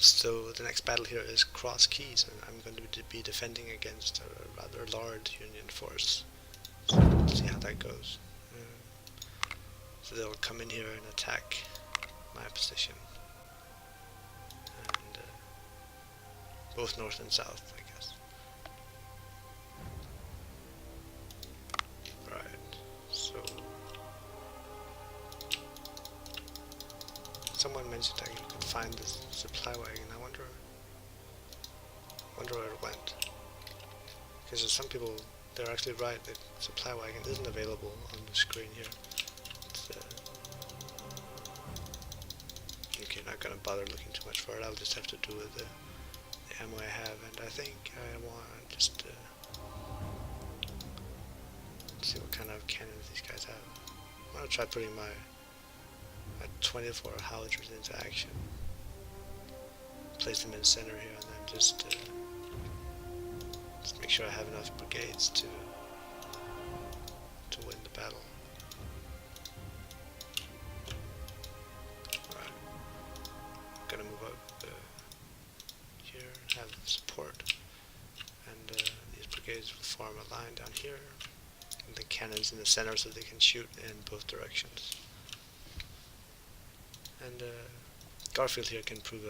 So the next battle here is Cross Keys, and I'm going to be defending against a rather large Union force. So let's see how that goes. So they'll come in here and attack my position, and both north and south, I guess. Right. So someone mentioned I could find this supply wagon. I wonder where it went. Because some people, they're actually right. The supply wagon isn't available on the screen here. It's, okay, not gonna bother looking too much for it. I'll just have to do with the ammo I have, and I think I want to just see what kind of cannons these guys have. I'm gonna try putting my 24 Howitzers into action. Place them in center here, and then just make sure I have enough brigades to win the battle. Alright, I'm gonna move up here, have support, and these brigades will form a line down here, and the cannons in the center so they can shoot in both directions. And Garfield here can prove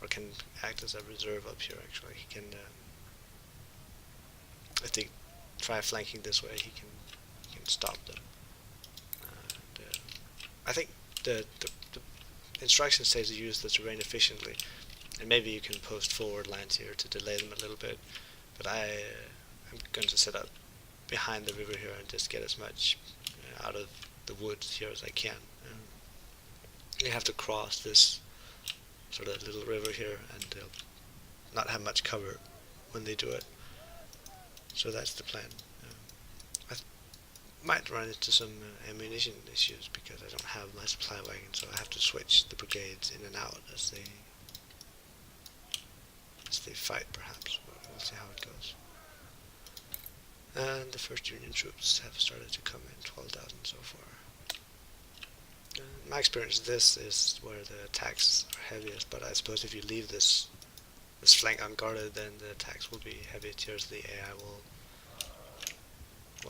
or can act as a reserve up here. Actually, he can. If they try flanking this way, he can stop them. And, I think the instruction says to use the terrain efficiently, and maybe you can post forward lines here to delay them a little bit. But I'm going to set up behind the river here and just get as much out of the woods here as I can. You have to cross this sort of little river here, and they'll not have much cover when they do it. So that's the plan. I might run into some ammunition issues because I don't have my supply wagon, so I have to switch the brigades in and out as they fight, perhaps. But we'll see how it goes. And the first Union troops have started to come in, 12,000 so far. In my experience, this is where the attacks are heaviest, but I suppose if you leave this flank unguarded, then the attacks will be heavy towards the AI will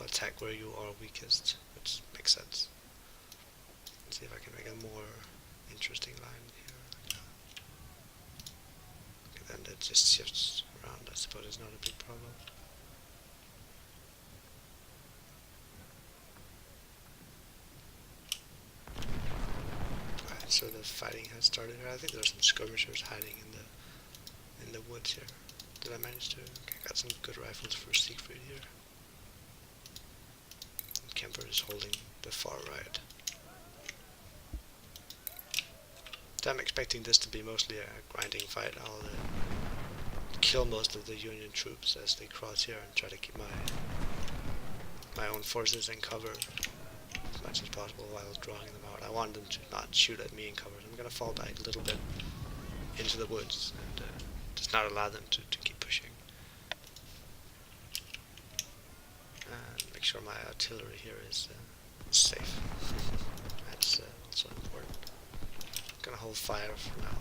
attack where you are weakest, which makes sense. Let's see if I can make a more interesting line here. Okay, then it just shifts around. I suppose it's not a big problem. So the fighting has started here. I think there's some skirmishers hiding in the woods here. Did I manage to? Okay, got some good rifles for Siegfried here. And Kemper is holding the far right. So I'm expecting this to be mostly a grinding fight. I'll kill most of the Union troops as they cross here and try to keep my own forces in cover as much as possible while drawing them out. I want them to not shoot at me in cover. I'm going to fall back a little bit into the woods and just not allow them to keep pushing. And make sure my artillery here is safe. That's also important. I'm going to hold fire for now.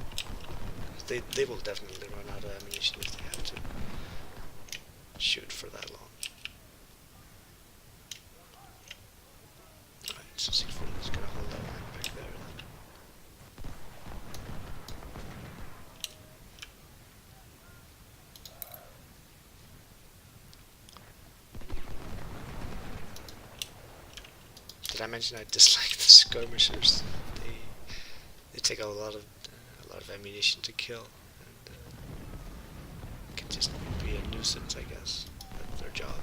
They will definitely run out of ammunition if they have to shoot for that long. So Siegfried is going to hold that line back there then. Did I mention I dislike the skirmishers? They take a lot of ammunition to kill, and can just be a nuisance, I guess. That's their job.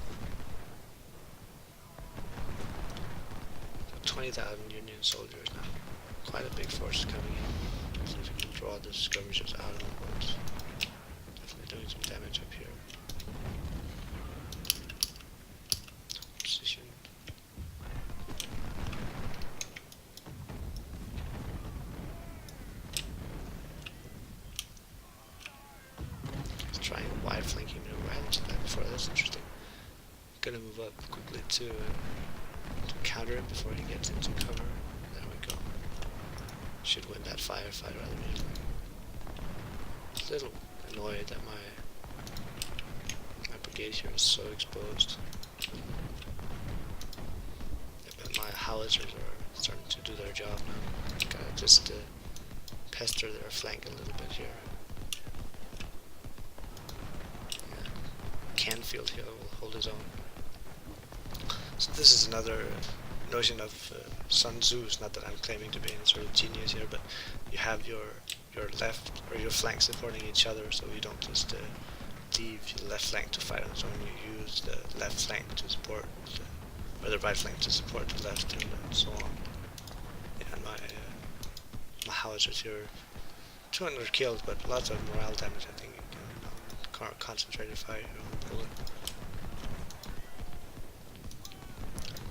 20,000 Union soldiers now. Quite a big force coming in. See if we can draw the skirmishers out of the woods. Definitely doing some damage up here. Position. Let's try a wide flanking maneuver. I haven't seen that before. That's interesting. Gonna move up quickly to counter him before he gets into cover. There we go. Should win that firefight rather easily. a little annoyed that my brigade here is so exposed. Yeah, but my howitzers are starting to do their job now. Gotta just pester their flank a little bit here. Yeah. Canfield here will hold his own. So this is another notion of Sun Tzu's, not that I'm claiming to be any sort of genius here, but you have your left or your flank supporting each other, so you don't just leave your left flank to fight on its own. You use the left flank to support, or the right flank to support the left, and so on. Yeah, and my howitzers here, 200 kills, but lots of morale damage. I think you can concentrated fire on bullet.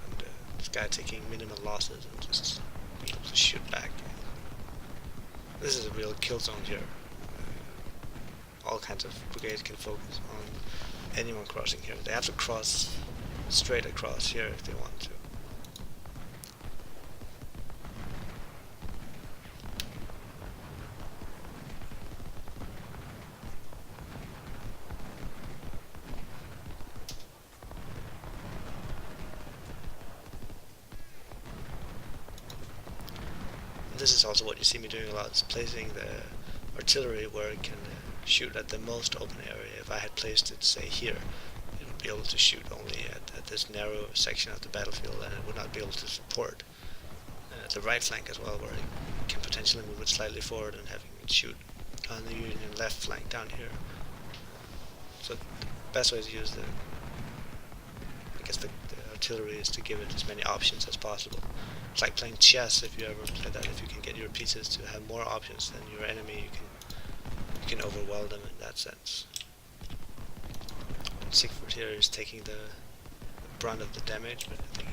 And this guy taking minimal losses and just being able to shoot back. This is a real kill zone here. All kinds of brigades can focus on anyone crossing here. They have to cross straight across here if they want to. This is also what you see me doing a lot, is placing the artillery where it can shoot at the most open area. If I had placed it, say, here, it would be able to shoot only at this narrow section of the battlefield, and it would not be able to support the right flank as well, where it can potentially move it slightly forward and having it shoot on the Union left flank down here. So the best way to use the artillery is to give it as many options as possible. It's like playing chess. If you ever play that, if you can get your pieces to have more options than your enemy, you can overwhelm them in that sense. Siegfried here is taking the brunt of the damage, but I think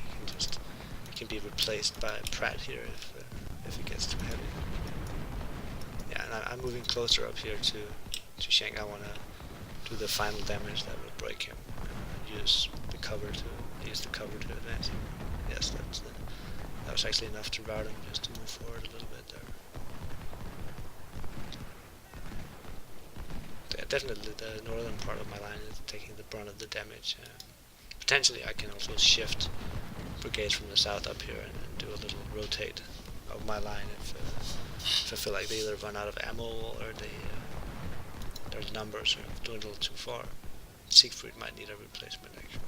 he can be replaced by Pratt here if it gets too heavy. Yeah, and I'm moving closer up here to Schenk. I want to do the final damage that will break him. Use the cover to advance him. Yes, that was actually enough to rout him, just to move forward a little bit there. Yeah, definitely the northern part of my line is taking the brunt of the damage. Potentially I can also shift brigades from the south up here and do a little rotate of my line if I feel like they either run out of ammo or their numbers are doing a little too far. Siegfried might need a replacement actually.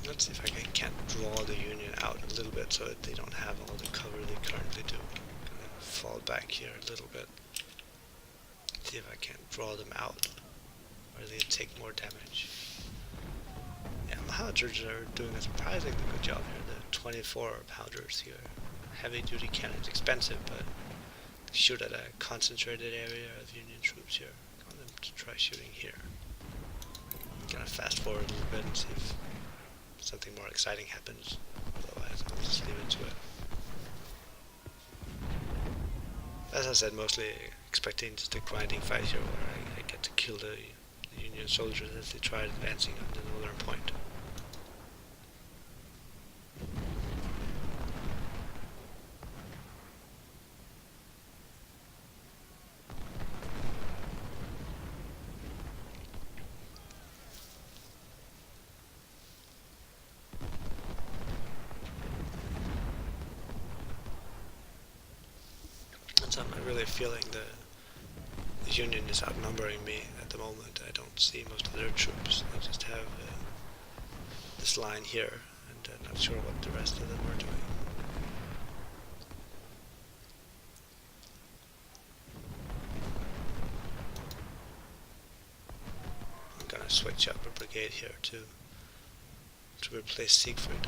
Let's see if I can't draw the Union out a little bit so that they don't have all the cover they currently do. Fall back here a little bit. See if I can't draw them out, or they take more damage. Yeah, the howitzers are doing a surprisingly good job here. The 24 pounders here, heavy duty cannons, expensive, but they shoot at a concentrated area of Union troops here. I want them to try shooting here. I'm gonna fast forward a little bit and see if something more exciting happens. Otherwise, I'll just leave it to it. As I said, mostly expecting just a grinding fight here where I get to kill the Union soldiers as they try advancing on the northern point. So I'm really feeling the Union is outnumbering me at the moment. I don't see most of their troops. I just have this line here, and I'm not sure what the rest of them are doing. I'm gonna switch up a brigade here to replace Siegfried.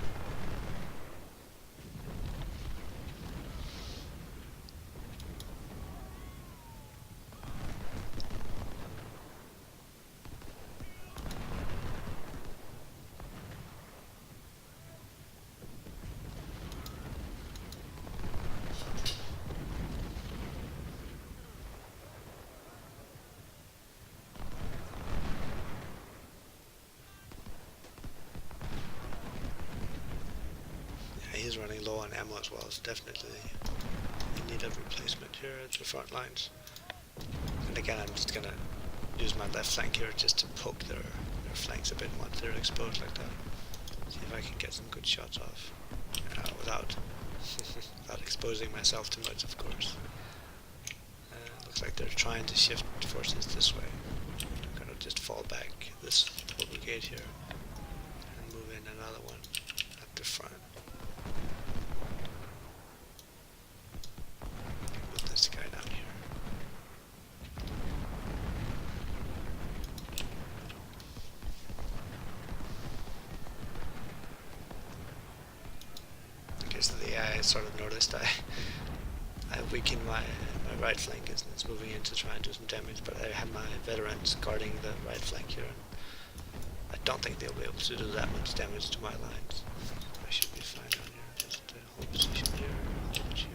he's running low on ammo as well, so definitely in need of replacement here at the front lines. And again, I'm just gonna use my left flank here just to poke their flanks a bit once they're exposed like that. See if I can get some good shots off without without exposing myself too much, of course. Looks like they're trying to shift forces this way. I'm gonna just fall back this whole brigade here and move in another one at the front. With this guy down here. Okay, so I sort of noticed I weakened my right flank and it's moving in to try and do some damage, but I have my veterans guarding the right flank here, and I don't think they'll be able to do that much damage to my lines. I should be fine down here. Just hold position here, hold it here.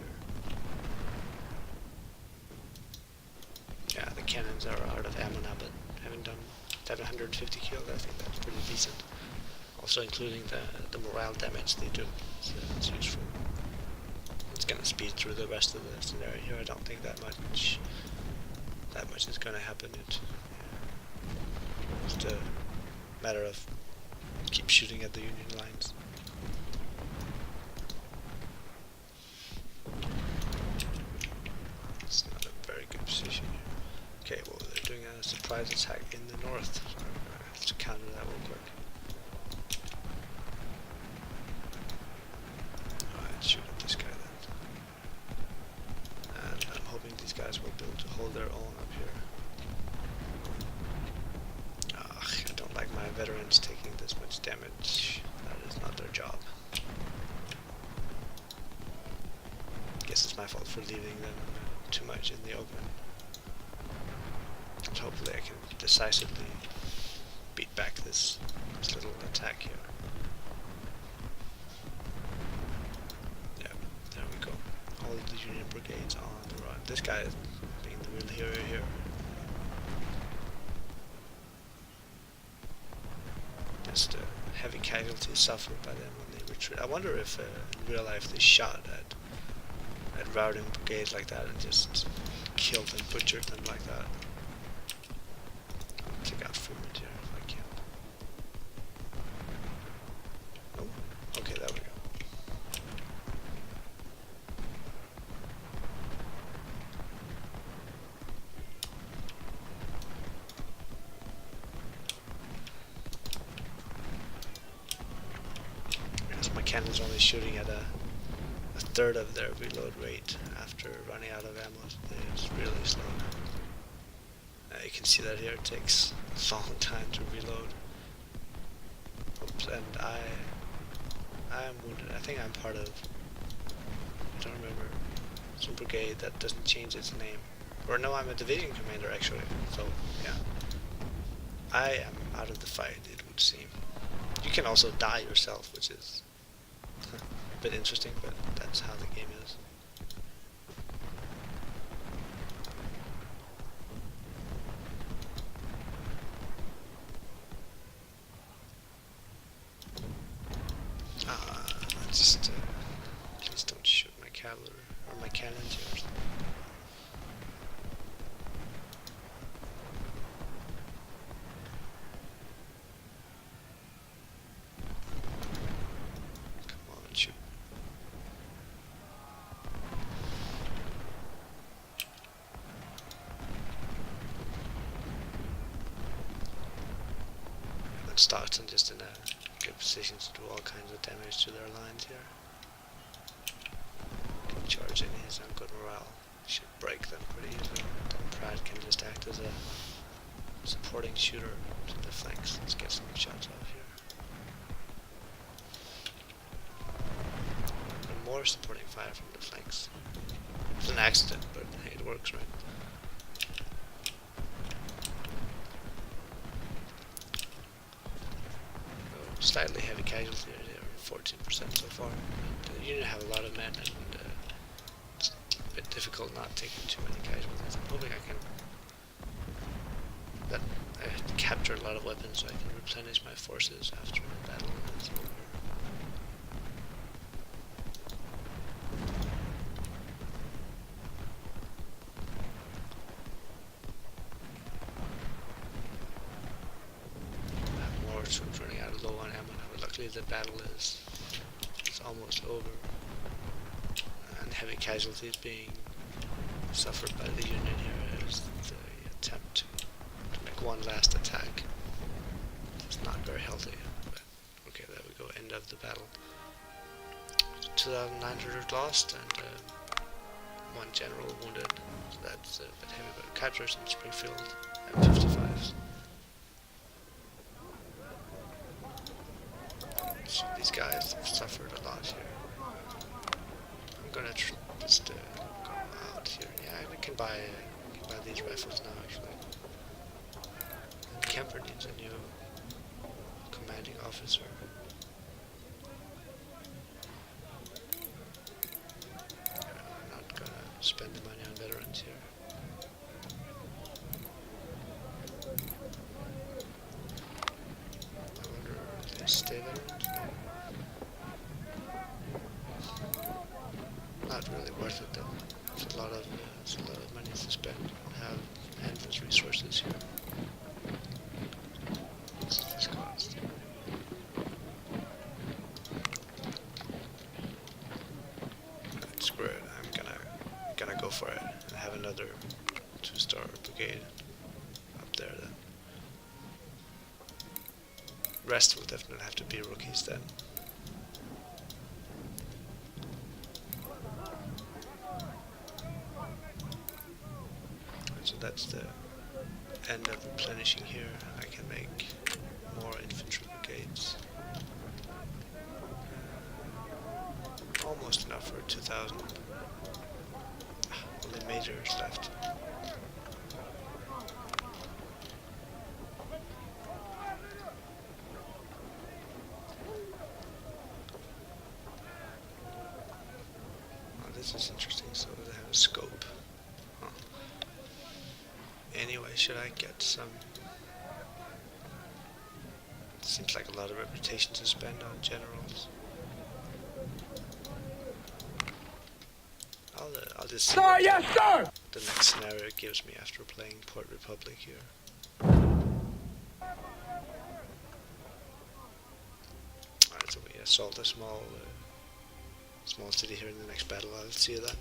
Yeah, the cannons are out of ammo now, but having done 750 kills, I think that's pretty decent. Also including the morale damage they do, so it's useful. It's gonna speed through the rest of the scenario here. I don't think that much is gonna happen. It's just a matter of keep shooting at the Union lines. It's not a very good position here. Okay, well they're doing a surprise attack in the north, so I'm gonna have to counter that real quick. Alright, shoot at this guy then. And I'm hoping these guys will be able to hold their own up here. Ugh, I don't like my veterans taking this much damage. That is not their job. Guess it's my fault for leaving them too much in the open. But hopefully I can decisively beat back this little attack here. Yeah, there we go. All of the Union brigades on the run. This guy is being the real hero here. Just heavy casualties suffered by them when they retreat. I wonder if in real life they shot at routing brigades like that and just killed and butchered them like that. I'll take out Fremont here if I can. Oh, okay, there we go. Because my cannon's only shooting at a third of their reload rate after running out of ammo. It's really slow. You can see that here it takes a long time to reload. Oops, and I am wounded. I think I'm part of, I don't remember, some brigade that doesn't change its name. Or no, I'm a division commander actually, so yeah. I am out of the fight, it would seem. You can also die yourself, which is a bit interesting, but that's how the game is. Just please don't shoot my cavalry or my cannons here. Come on, shoot. Let's start and just in a good positions to do all kinds of damage to their lines here. Can charge in his on good morale. Should break them pretty easily. Then Pratt can just act as a supporting shooter to the flanks. Let's get some shots off here. And more supporting fire from the flanks. It's an accident, but hey, it works, right? Slightly heavy casualty here, 14% so far. The unit have a lot of men, and it's a bit difficult not taking too many casualties. I'm hoping I can capture a lot of weapons so I can replenish my forces after the battle is over. hopefully the battle is almost over, and heavy casualties being suffered by the Union here as they attempt to make one last attack. It's not very healthy, but okay, there we go, end of the battle. 2,900 lost and one general wounded, so that's a bit heavy, but captures in Springfield M55s. So these guys have suffered a lot here. I'm gonna just go out here. Yeah, I can buy these rifles now actually. And Kemper needs a new commanding officer. I'm not gonna spend the money on veterans here. I wonder if they stay veterans? Not really worth it though. It's a lot of money to spend. I have endless resources here. What's this cost? Screw it. I'm gonna go for it and have another 2-star brigade up there then. Rest will definitely have to be rookies then. So that's the end of replenishing here. I can make more infantry brigades. Almost enough for 2,000. Only majors left. Oh, this is interesting. So they have a scope. Huh. Anyway, should I get some? Seems like a lot of reputation to spend on generals. I'll just see what the next scenario gives me after playing Port Republic here. Alright, so we assault a small city here in the next battle. I'll see you then.